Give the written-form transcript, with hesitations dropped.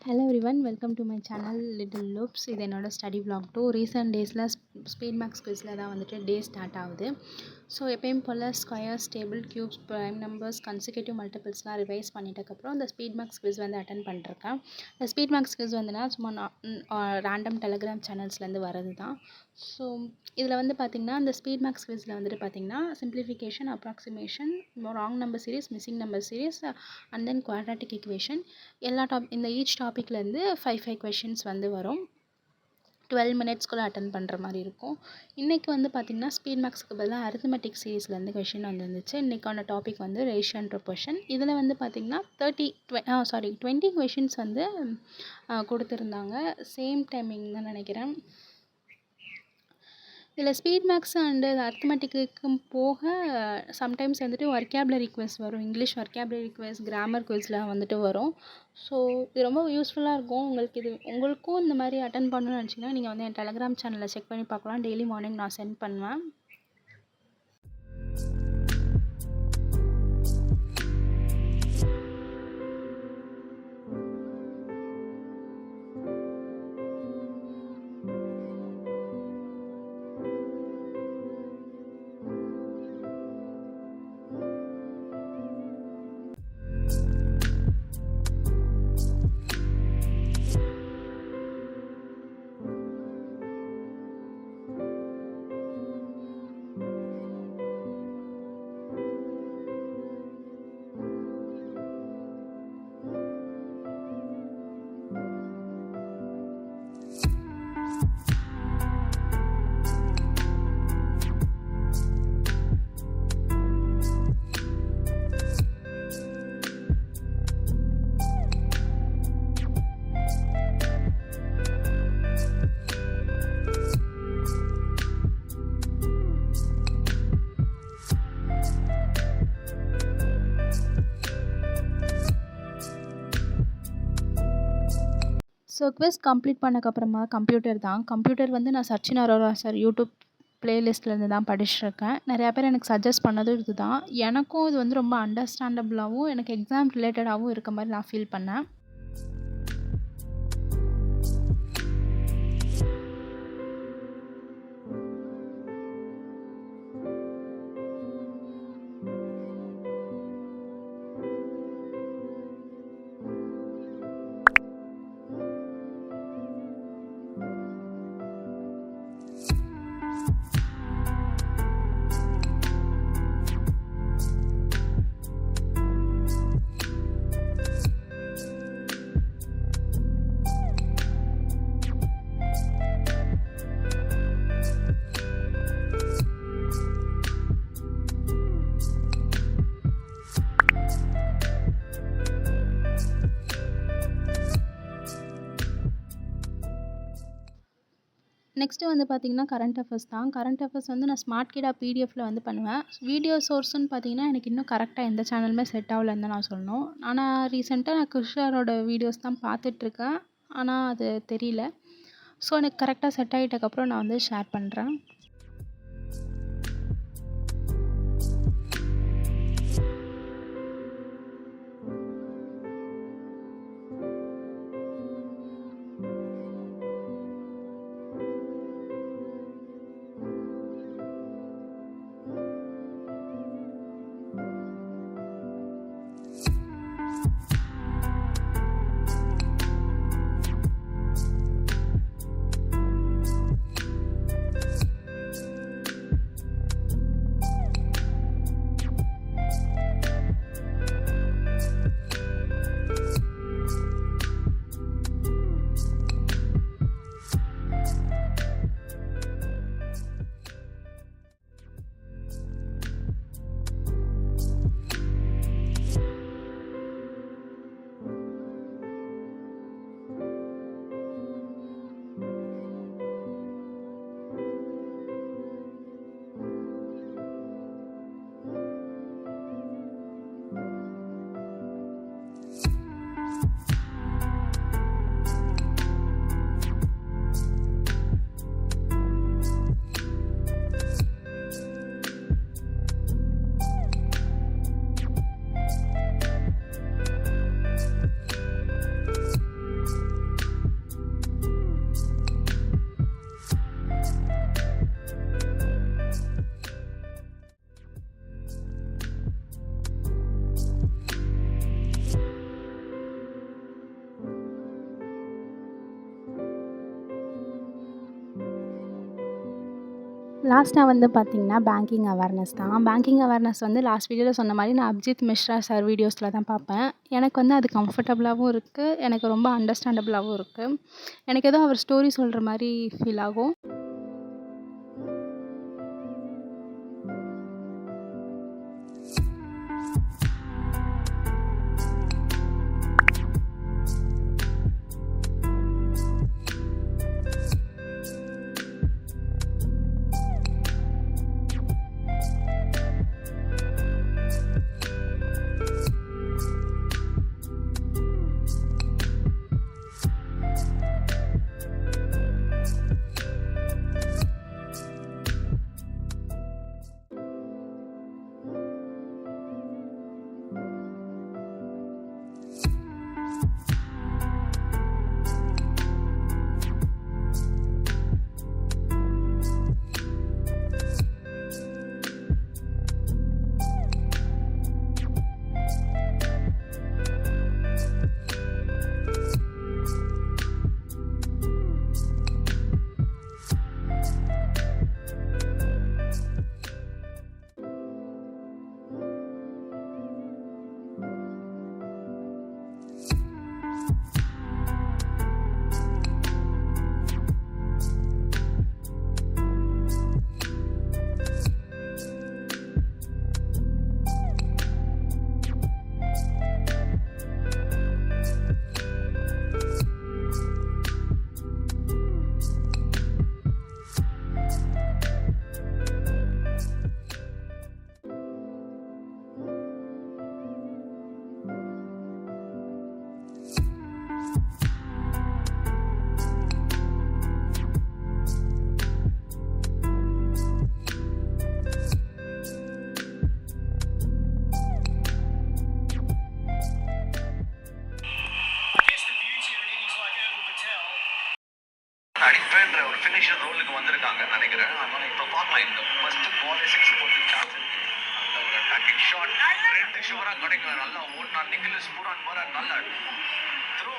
Hello everyone, welcome to my channel little loops. இது என்னோட study vlog 2. Recent டேஸில் speed maths குவிஸில் தான் வந்துட்டு டே ஸ்டார்ட் ஆகுது. ஸோ எப்பயும் போல் squares, table, cubes, prime numbers, consecutive மல்டிபிள்ஸ்லாம் ரிவைஸ் பண்ணிட்டதுக்கப்புறம் இந்த ஸ்பீட் மேக்ஸ் குவிஸ் வந்து அட்டன் பண்ணிருக்கேன். இந்த ஸ்பீட் மேக்ஸ் குவிஸ் வந்துன்னா சும்மா ரேண்டம் டெலகிராம் சேனல்ஸ்லேருந்து வரது தான். ஸோ இதில் வந்து பார்த்திங்கன்னா இந்த ஸ்பீட் மேக்ஸ் குவிஸில் வந்துட்டு பார்த்திங்கன்னா simplification, approximation, wrong number series, missing number series and then quadratic equation எல்லா இந்த ஈச் டாப்பிக்லேருந்து 5 கொஷின்ஸ் வந்து வரும். 12 மினிட்ஸ்குள்ளே அட்டன் பண்ணுற மாதிரி இருக்கும். இன்றைக்கி வந்து பார்த்திங்கன்னா ஸ்பீட் மேக்ஸுக்கு பதிலாக அரித்மெட்டிக் சீரீஸ்லேருந்து கொஷின் வந்துருந்துச்சு. இன்றைக்கான டாபிக் வந்து ரேஷியோ அண்ட் ப்ரொபோர்ஷன். இதில் வந்து பார்த்திங்கன்னா 20 கொஷின்ஸ் வந்து கொடுத்துருந்தாங்க. சேம் டைமிங் தான் நினைக்கிறேன். இதில் ஸ்பீட் மேக்ஸ் அண்டு அரித்மெட்டிக்கும் போக சம்டைம்ஸ் வந்துட்டு வொர்க்காபுலரி குவிஸ் வரும். இங்கிலீஷ் வொர்க்காபுலரி குவிஸ், கிராமர் குவிஸ்லாம் வந்துட்டு வரும். ஸோ இது ரொம்ப யூஸ்ஃபுல்லாக இருக்கும். உங்களுக்கும் இந்த மாதிரி அட்டன் பண்ணணும்னு நினச்சிங்கன்னா நீங்கள் வந்து என் டெலகிராம் சேனலில் செக் பண்ணி பார்க்கலாம். டெய்லி மார்னிங் நான் சென்ட் பண்ணுவேன். ஸோ குவிஸ் கம்ப்ளீட் பண்ணக்கப்புறமா கம்ப்யூட்டர் வந்து நான் சச்சின் அரோரா சார் யூடியூப் ப்ளேலிஸ்ட்லேருந்து தான் படிச்சிருக்கேன். நிறையா பேர் எனக்கு சஜஸ்ட் பண்ணதும் இது தான். எனக்கும் இது வந்து ரொம்ப அண்டர்ஸ்டாண்டபிளாகவும் எனக்கு எக்ஸாம் ரிலேட்டடாகவும் இருக்க மாதிரி நான் ஃபீல் பண்ணேன். நெக்ஸ்ட்டு வந்து பார்த்திங்கன்னா கரண்ட் அஃபேர்ஸ் தான். கரண்ட் அஃபேர்ஸ் வந்து நான் ஸ்மார்ட் கிடா பிடிஎஃப்பில் வந்து பண்ணுவேன். வீடியோ சோர்ஸ்ன்னு பார்த்திங்கன்னா எனக்கு இன்னும் கரெக்டாக எந்த சேனலுமே செட் ஆகலன்னு தான் நான் சொல்லணும். ஆனால் ரீசெண்டாக நான் கிருஷ்ணரோட வீடியோஸ் தான் பார்த்துட்ருக்கேன். ஆனால் அது தெரியல. ஸோ எனக்கு கரெக்டாக செட் ஆகிட்டக்கப்புறம் நான் வந்து ஷேர் பண்ணுறேன். லாஸ்ட்டாக வந்து பார்த்திங்கன்னா பேங்கிங் அவேர்னஸ் தான். பேங்கிங் அவேர்னஸ் வந்து லாஸ்ட் வீடியோவில் சொன்ன மாதிரி நான் அபிஜித் மிஸ்ரா சார் வீடியோஸில் தான் பார்ப்பேன். எனக்கு வந்து அது கம்ஃபர்டபுளாகவும் இருக்குது, எனக்கு ரொம்ப அண்டர்ஸ்டாண்டபுளாகவும் இருக்குது. எனக்கு ஏதோ அவர் ஸ்டோரி சொல்கிற மாதிரி ஃபீல் ஆகும். அடிப்பேன்ற ஒரு ஃபினிஷர் ரோலுக்கு வந்திருக்காங்க நினைக்கிறேன். அதனால இப்போ பார்க்கலாம். இந்த ஃபர்ஸ்ட் பால் 6 போட்டு சான்ஸ் இருக்கு. நல்ல ஒரு அட்டாக்கிங் ஷாட், ரெண்டு ஷோரா கிடைக்கும். நல்லா ஓடினா நிக்கலஸ் பூரான் வர நல்ல த்ரோ.